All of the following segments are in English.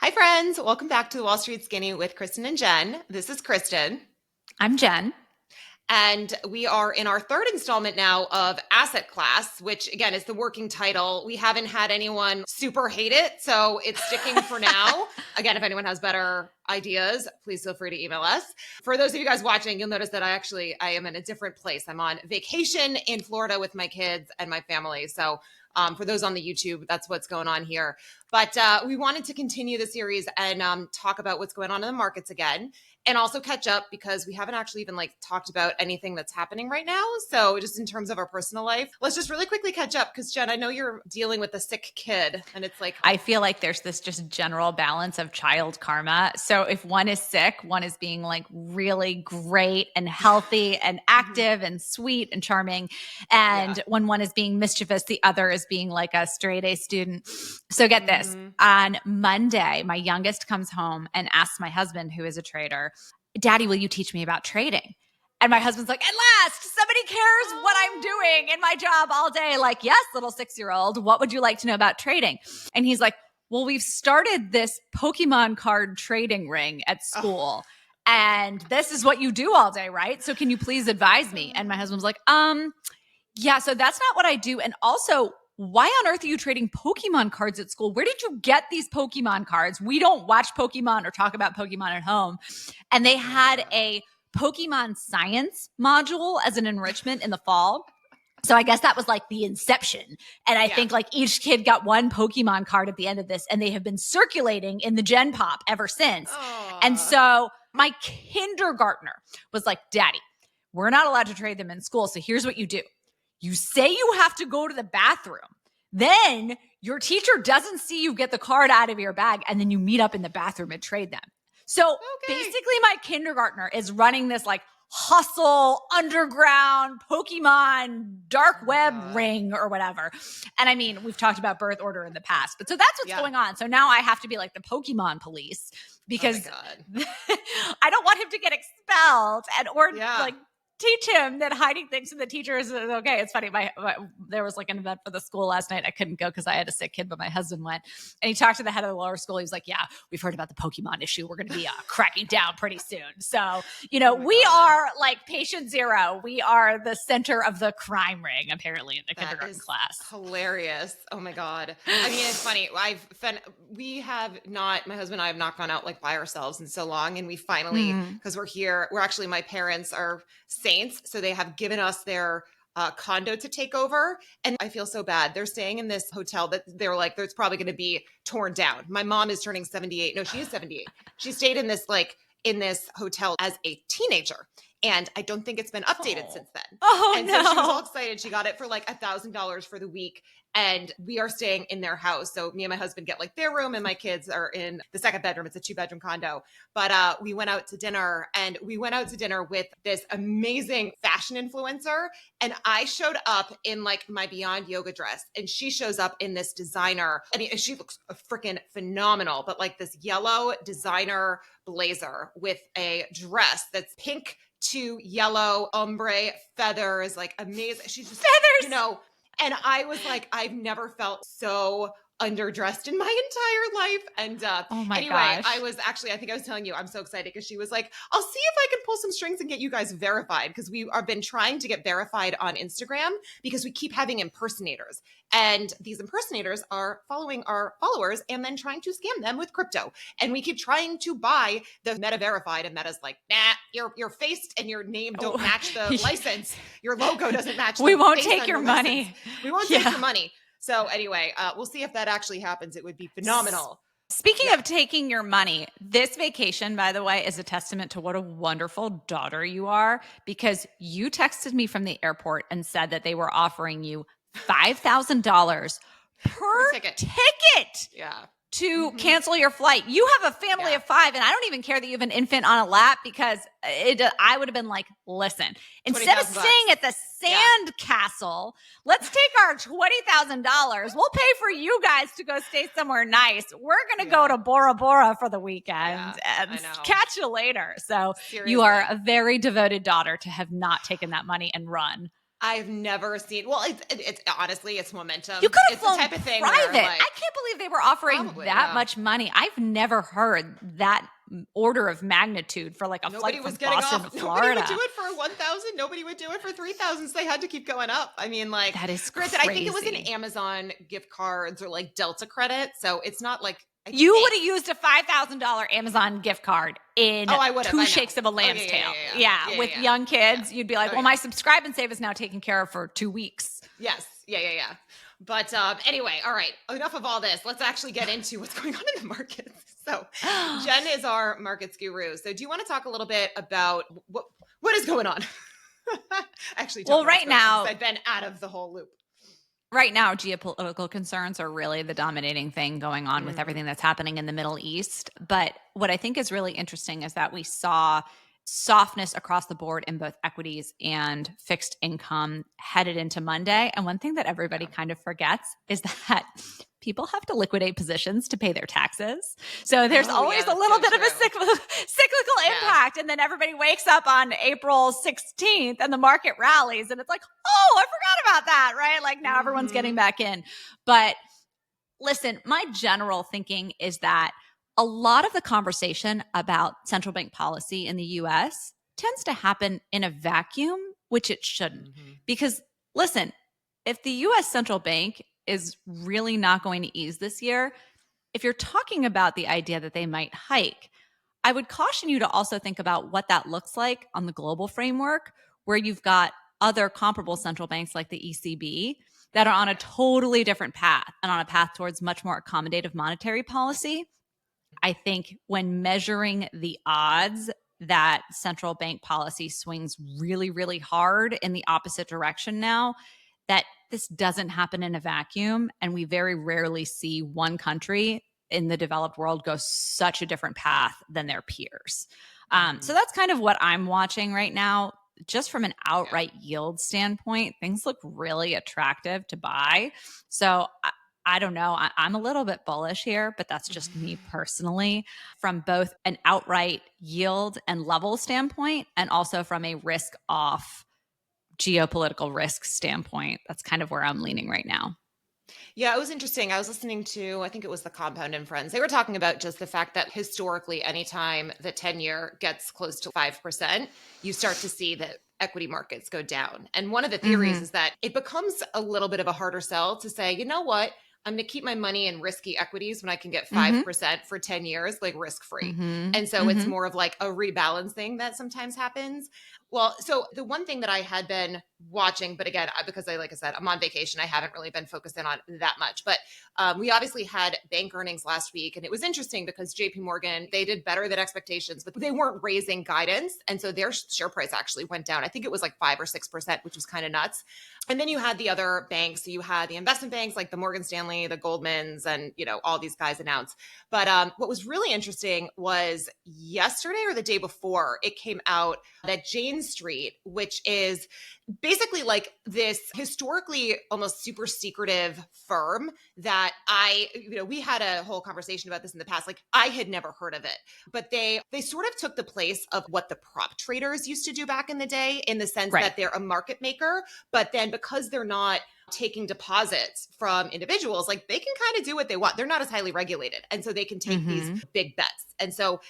Hi, friends. Welcome back to the Wall Street Skinny with Kristen and Jen. This is Kristen, I'm Jen. and we are in our third installment now of Asset Class, which again is the working title. We haven't had anyone super hate it, so it's sticking for now. Again, if anyone has better ideas, please feel free to email us. For those of you guys watching, you'll notice that I am in a different place. I'm on vacation in Florida with my kids and my family. So for those on the YouTube, that's what's going on here. But we wanted to continue the series and talk about what's going on in the markets again, and also catch up because we haven't actually even talked about anything that's happening right now. So just in terms of our personal life, let's just really quickly catch up because Jen, I know you're dealing with a sick kid, and it's like I feel like there's this just general balance of child karma. So if one is sick, one is being like really great and healthy and active and sweet and charming. And when one is being mischievous, the other is being like a straight A student. So get this. On Monday, my youngest comes home and asks my husband, who is a trader, Daddy, will you teach me about trading? And my husband's like, at last, somebody cares what I'm doing in my job all day. Like, yes, little 6-year-old, what would you like to know about trading? And he's like, well, we've started this Pokemon card trading ring at school. And this is what you do all day, right? So can you please advise me? And my husband's like, yeah, so that's not what I do. And also, why on earth are you trading Pokemon cards at school? Where did you get these Pokemon cards? We don't watch Pokemon or talk about Pokemon at home. And they had a Pokemon science module as an enrichment in the fall. So I guess that was like the inception. And I think like each kid got one Pokemon card at the end of this, and they have been circulating in the Gen Pop ever since. And so my kindergartner was like, Daddy, we're not allowed to trade them in school. So here's what you do. You say you have to go to the bathroom. Then your teacher doesn't see you get the card out of your bag, and then you meet up in the bathroom and trade them. So basically my kindergartner is running this like hustle underground Pokemon dark web ring or whatever. And I mean, we've talked about birth order in the past, but so that's what's going on. So now I have to be like the Pokemon police because I don't want him to get expelled or like teach him that hiding things from the teacher is okay. It's funny. There was like an event for the school last night. I couldn't go because I had a sick kid, but my husband went, and he talked to the head of the lower school. He was like, yeah, we've heard about the Pokemon issue. We're going to be cracking down pretty soon. So, we are like patient zero. We are the center of the crime ring, apparently, in the kindergarten class. Hilarious. Oh my God. I mean, it's funny. We have not, my husband and I have not gone out like by ourselves in so long. And we finally, because we're here, my parents are saints. So they have given us their condo to take over. And I feel so bad. They're staying in this hotel that they're like, it's probably going to be torn down. My mom is turning 78. No, she is 78. She stayed in this hotel as a teenager. And I don't think it's been updated since then. So she was all excited. She got it for like $1,000 for the week. And we are staying in their house. So me and my husband get like their room, and my kids are in the second bedroom. It's a 2-bedroom condo. But we went out to dinner, and we went out to dinner with this amazing fashion influencer. And I showed up in like my Beyond Yoga dress, and she shows up in this designer. I mean, she looks freaking phenomenal, but like this yellow designer blazer with a dress that's pink to yellow ombre feathers, like amazing. She's just feathers, and I was like, I've never felt so underdressed in my entire life. And gosh. I think I was telling you, I'm so excited because she was like, I'll see if I can pull some strings and get you guys verified, because we have been trying to get verified on Instagram because we keep having impersonators. And these impersonators are following our followers and then trying to scam them with crypto. And we keep trying to buy the Meta verified, and Meta's like, nah, your face and your name don't match the license. Your logo doesn't match. We won't take your money. We won't take your money. So anyway, we'll see if that actually happens. It would be phenomenal. Speaking of taking your money, this vacation, by the way, is a testament to what a wonderful daughter you are, because you texted me from the airport and said that they were offering you $5,000 per ticket. To cancel your flight. You have a family of 5, and I don't even care that you have an infant on a lap, because I would have been like, listen, instead of staying at the sand castle, let's take our $20,000. We'll pay for you guys to go stay somewhere nice. We're going to go to Bora Bora for the weekend and catch you later. So seriously, you are a very devoted daughter to have not taken that money and run. I've never seen. Well, it's honestly, it's momentum. You could have It's the flown type of thing private. where, I like, can't believe they were offering probably, that yeah. much money. I've never heard that order of magnitude for like a Nobody flight was from getting Boston off. to Nobody would Florida. do it for 1,000. Nobody would do it for 3,000. So they had to keep going up. I mean, like, That is granted, I think it was an crazy. Amazon gift cards or like Delta credit. So it's not like You would have used a $5,000 Amazon gift card in Oh, I would have. 2 I know. shakes of a Oh, lamb's tail. Yeah, with Yeah. young kids, Yeah. you'd be like, Oh, well, yeah. my subscribe and save is now taken care of for 2 weeks. Yes. Yeah. But anyway, all right. Enough of all this. Let's actually get into what's going on in the markets. So Jen is our markets guru. So do you want to talk a little bit about what is going on? Actually, well, right now, I've been out of the whole loop. Right now, geopolitical concerns are really the dominating thing going on with everything that's happening in the Middle East. But what I think is really interesting is that we saw softness across the board in both equities and fixed income headed into Monday. And one thing that everybody kind of forgets is that people have to liquidate positions to pay their taxes. So there's always a little bit of a cyclical impact. And then everybody wakes up on April 16th and the market rallies and it's like, oh, I forgot about that, right? Like now everyone's getting back in. But listen, my general thinking is that a lot of the conversation about central bank policy in the US tends to happen in a vacuum, which it shouldn't. Because listen, if the US central bank is really not going to ease this year, if you're talking about the idea that they might hike, I would caution you to also think about what that looks like on the global framework, where you've got other comparable central banks like the ECB that are on a totally different path and on a path towards much more accommodative monetary policy. I think when measuring the odds that central bank policy swings really, really hard in the opposite direction now, that this doesn't happen in a vacuum. And we very rarely see one country in the developed world go such a different path than their peers. So that's kind of what I'm watching right now. Just from an outright yield standpoint, things look really attractive to buy. So I don't know. I'm a little bit bullish here, but that's just me personally from both an outright yield and level standpoint and also from a risk off geopolitical risk standpoint. That's kind of where I'm leaning right now. Yeah, it was interesting. I was listening to, I think it was the Compound and Friends. They were talking about just the fact that historically, anytime the 10-year gets close to 5%, you start to see that equity markets go down. And one of the theories is that it becomes a little bit of a harder sell to say, you know what? I'm going to keep my money in risky equities when I can get 5% for 10 years, like risk free. And so it's more of like a rebalancing that sometimes happens. Well, so the one thing that I had been watching, but again, because like I said, I'm on vacation, I haven't really been focusing on that much. But we obviously had bank earnings last week, and it was interesting because JP Morgan, they did better than expectations, but they weren't raising guidance. And so their share price actually went down. I think it was like 5 or 6%, which was kind of nuts. And then you had the other banks. So you had the investment banks like the Morgan Stanley, the Goldmans, and all these guys announced. But what was really interesting was yesterday or the day before, it came out that Jane Street, which is basically like this historically almost super secretive firm that we had a whole conversation about this in the past. Like I had never heard of it, but they sort of took the place of what the prop traders used to do back in the day in the sense that they're a market maker, but then because they're not taking deposits from individuals, like they can kind of do what they want. They're not as highly regulated. And so they can take these big bets. And so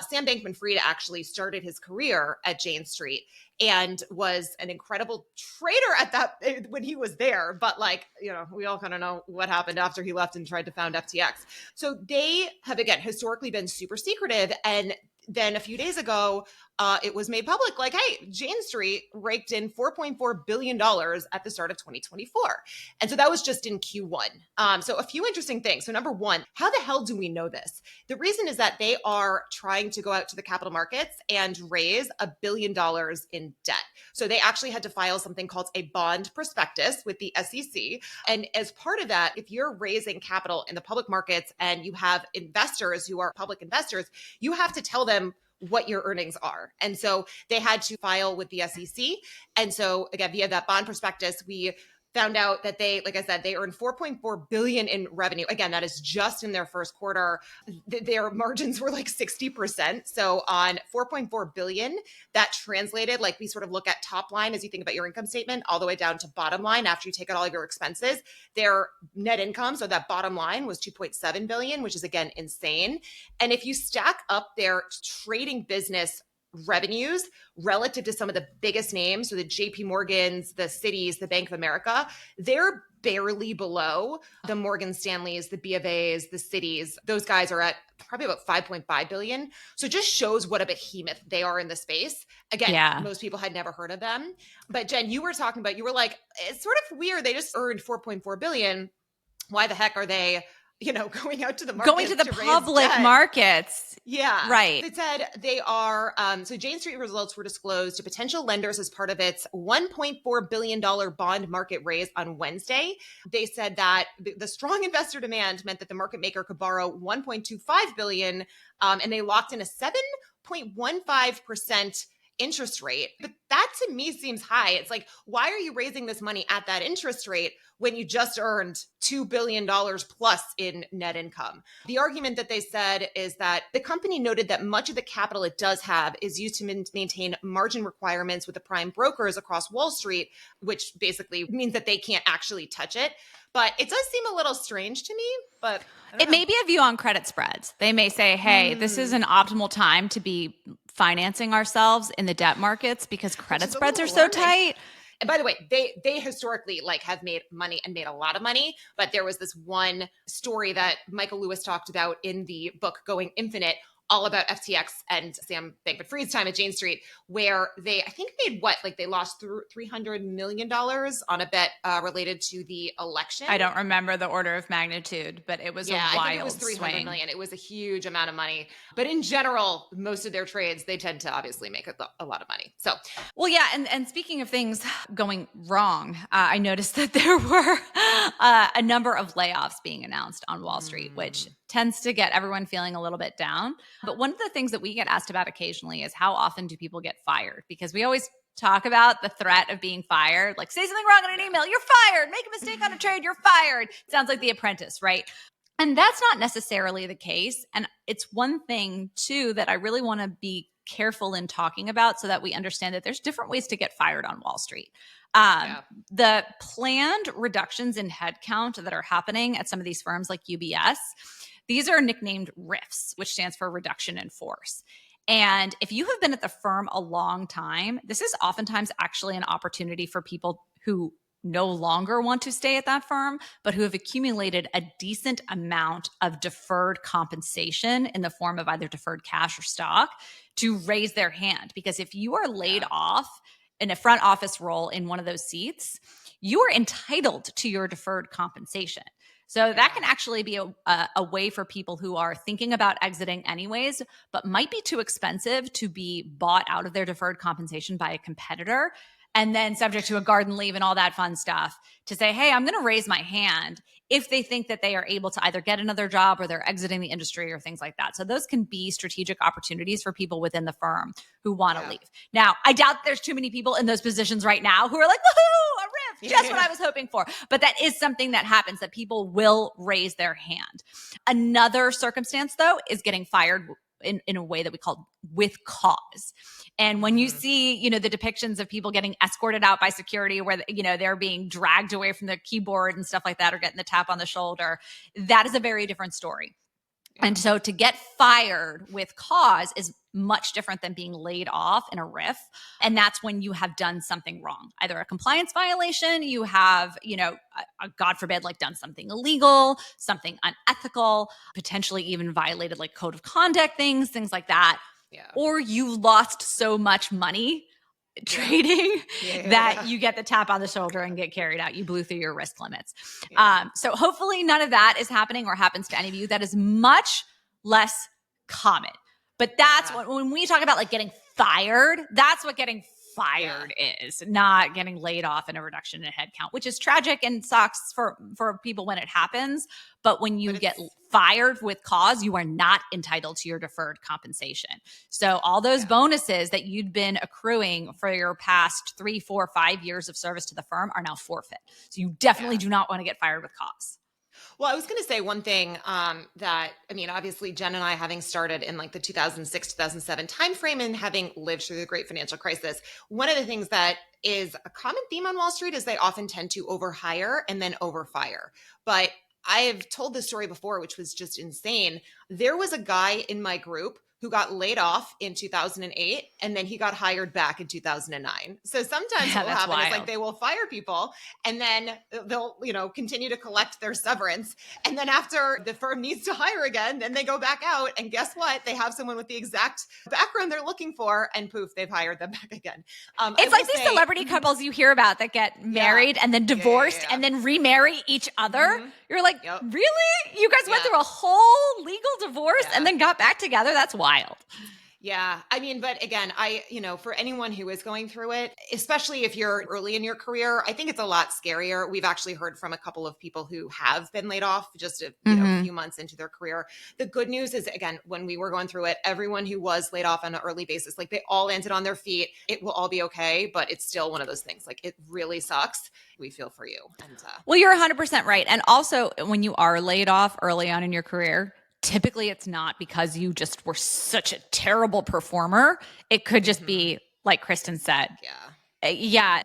Sam Bankman-Fried actually started his career at Jane Street and was an incredible trader at that when he was there. But we all kind of know what happened after he left and tried to found FTX. So they have, again, historically been super secretive. And then a few days ago, it was made public like, hey, Jane Street raked in $4.4 billion at the start of 2024. And so that was just in Q1. So a few interesting things. So number one, how the hell do we know this? The reason is that they are trying to go out to the capital markets and raise $1 billion in debt. So they actually had to file something called a bond prospectus with the SEC. And as part of that, if you're raising capital in the public markets and you have investors who are public investors, you have to tell them what your earnings are. And so they had to file with the SEC. And so again, via that bond prospectus, we found out that they, like I said, they earned 4.4 billion in revenue. Again, that is just in their first quarter. Their margins were like 60%. So on 4.4 billion, that translated, like we sort of look at top line as you think about your income statement, all the way down to bottom line after you take out all of your expenses. Their net income, so that bottom line, was 2.7 billion, which is again insane. And if you stack up their trading business revenues relative to some of the biggest names, so the JP Morgans, the Citis, the Bank of America, they're barely below the Morgan Stanleys, the B of A's, the Citis. Those guys are at probably about 5.5 billion. So it just shows what a behemoth they are in the space. Again, most people had never heard of them. But Jen, you were talking about, you were like, it's sort of weird. They just earned 4.4 billion. Why the heck are they going out to the market, going to the public markets? Yeah. Right. They said they are, so Jane Street results were disclosed to potential lenders as part of its $1.4 billion bond market raise on Wednesday. They said that the strong investor demand meant that the market maker could borrow $1.25 billion, and they locked in a 7.15% interest rate. But that to me seems high. It's like, why are you raising this money at that interest rate when you just earned $2 billion plus in net income? The argument that they said is that the company noted that much of the capital it does have is used to maintain margin requirements with the prime brokers across Wall Street, which basically means that they can't actually touch it. But it does seem a little strange to me, but it may be a view on credit spreads. They may say, hey, this is an optimal time to be financing ourselves in the debt markets because credit spreads are so tight. And by the way, they historically have made money and made a lot of money. But there was this one story that Michael Lewis talked about in the book Going Infinite, all about FTX and Sam Bankman-Fried's time at Jane Street, where they, I think made they lost $300 million on a bet related to the election. I don't remember the order of magnitude, but it was a wild I think it was $300 million. It was a huge amount of money. But in general, most of their trades, they tend to obviously make a lot of money. So, well, yeah. And speaking of things going wrong, I noticed that there were a number of layoffs being announced on Wall Street, which tends to get everyone feeling a little bit down. But one of the things that we get asked about occasionally is how often do people get fired? Because we always talk about the threat of being fired, like say something wrong in an email, you're fired, make a mistake on a trade, you're fired. Sounds like The Apprentice, right? And that's not necessarily the case. And it's one thing too that I really want to be careful in talking about so that we understand that there's different ways to get fired on Wall Street. The planned reductions in headcount that are happening at some of these firms like UBS, these are nicknamed RIFs, which stands for reduction in force. And if you have been at the firm a long time, this is oftentimes actually an opportunity for people who no longer want to stay at that firm, but who have accumulated a decent amount of deferred compensation in the form of either deferred cash or stock to raise their hand. Because if you are laid off in a front office role in one of those seats, you are entitled to your deferred compensation. So that can actually be a way for people who are thinking about exiting anyways, but might be too expensive to be bought out of their deferred compensation by a competitor and then subject to a garden leave and all that fun stuff to say, hey, I'm going to raise my hand if they think that they are able to either get another job or they're exiting the industry or things like that. So those can be strategic opportunities for people within the firm who want to leave. Now, I doubt there's too many people in those positions right now who are like, woohoo, a RIF, just what I was hoping for. But that is something that happens, that people will raise their hand. Another circumstance, though, is getting fired in a way that we call with cause. And when you see, the depictions of people getting escorted out by security where, they're being dragged away from their keyboard and stuff like that, or getting the tap on the shoulder, that is a very different story. And so to get fired with cause is much different than being laid off in a RIF. And that's when you have done something wrong, either a compliance violation, you have, God forbid, done something illegal, something unethical, potentially even violated code of conduct things like that. Yeah. Or you lost so much money trading that you get the tap on the shoulder and get carried out. You blew through your risk limits. So hopefully none of that is happening or happens to any of you. That is much less common. But that's when we talk about getting fired, that's what getting fired is, not getting laid off and a reduction in headcount, which is tragic and sucks for people when it happens. But when you get fired with cause, you are not entitled to your deferred compensation. So all those bonuses that you'd been accruing for your past 3, 4, 5 years of service to the firm are now forfeit. So you definitely do not want to get fired with cause. Well, I was going to say one thing that, I mean, obviously Jen and I, having started in like the 2006, 2007 timeframe and having lived through the great financial crisis, one of the things that is a common theme on Wall Street is they often tend to overhire and then overfire. But I have told this story before, which was just insane. There was a guy in my group who got laid off in 2008, and then he got hired back in 2009. So sometimes what will happen is like they will fire people, and then they'll, continue to collect their severance. And then after the firm needs to hire again, then they go back out, and guess what? They have someone with the exact background they're looking for, and poof, they've hired them back again. It's like these celebrity couples you hear about that get married and then divorced and then remarry each other. You're like, really? You guys went through a whole legal divorce and then got back together? That's wild. Yeah. I mean, but again, for anyone who is going through it, especially if you're early in your career, I think it's a lot scarier. We've actually heard from a couple of people who have been laid off just a few months into their career. The good news is, again, when we were going through it, everyone who was laid off on an early basis, like they all landed on their feet. It will all be okay, but it's still one of those things. Like it really sucks. We feel for you. And, well, you're 100% right. And also when you are laid off early on in your career, typically it's not because you just were such a terrible performer. It could just be like Kristen said.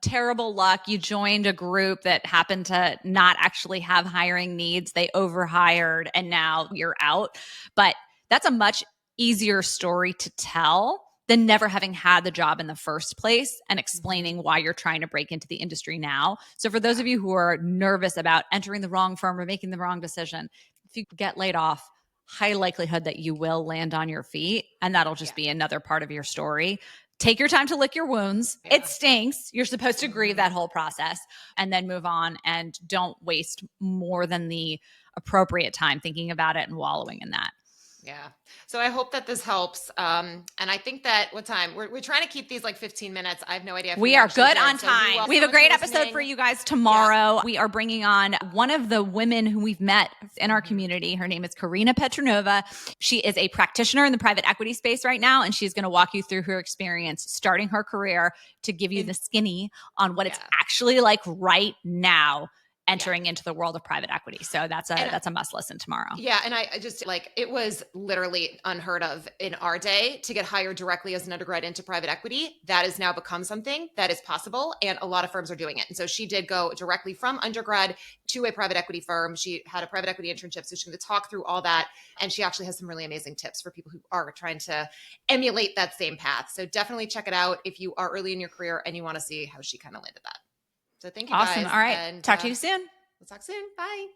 Terrible luck. You joined a group that happened to not actually have hiring needs. They overhired and now you're out. But that's a much easier story to tell than never having had the job in the first place and explaining why you're trying to break into the industry now. So for those of you who are nervous about entering the wrong firm or making the wrong decision, if you get laid off, high likelihood that you will land on your feet, and that'll just be another part of your story. Take your time to lick your wounds. It stinks. You're supposed to grieve that whole process and then move on, and don't waste more than the appropriate time thinking about it and wallowing in that. Yeah. So I hope that this helps. And I think that what time we're trying to keep these like 15 minutes. I have no idea. If we are good on time. We have a great episode for you guys tomorrow. Yeah. We are bringing on one of the women who we've met in our community. Her name is Karina Petranova. She is a practitioner in the private equity space right now. And she's going to walk you through her experience starting her career to give you the skinny on what it's actually like right now entering into the world of private equity. So that's a must listen tomorrow. Yeah. And I just it was literally unheard of in our day to get hired directly as an undergrad into private equity. That has now become something that is possible. And a lot of firms are doing it. And so she did go directly from undergrad to a private equity firm. She had a private equity internship. So she's going to talk through all that. And she actually has some really amazing tips for people who are trying to emulate that same path. So definitely check it out if you are early in your career and you want to see how she kind of landed that. So thank you guys. Awesome. All right. And talk to you soon. We'll talk soon. Bye.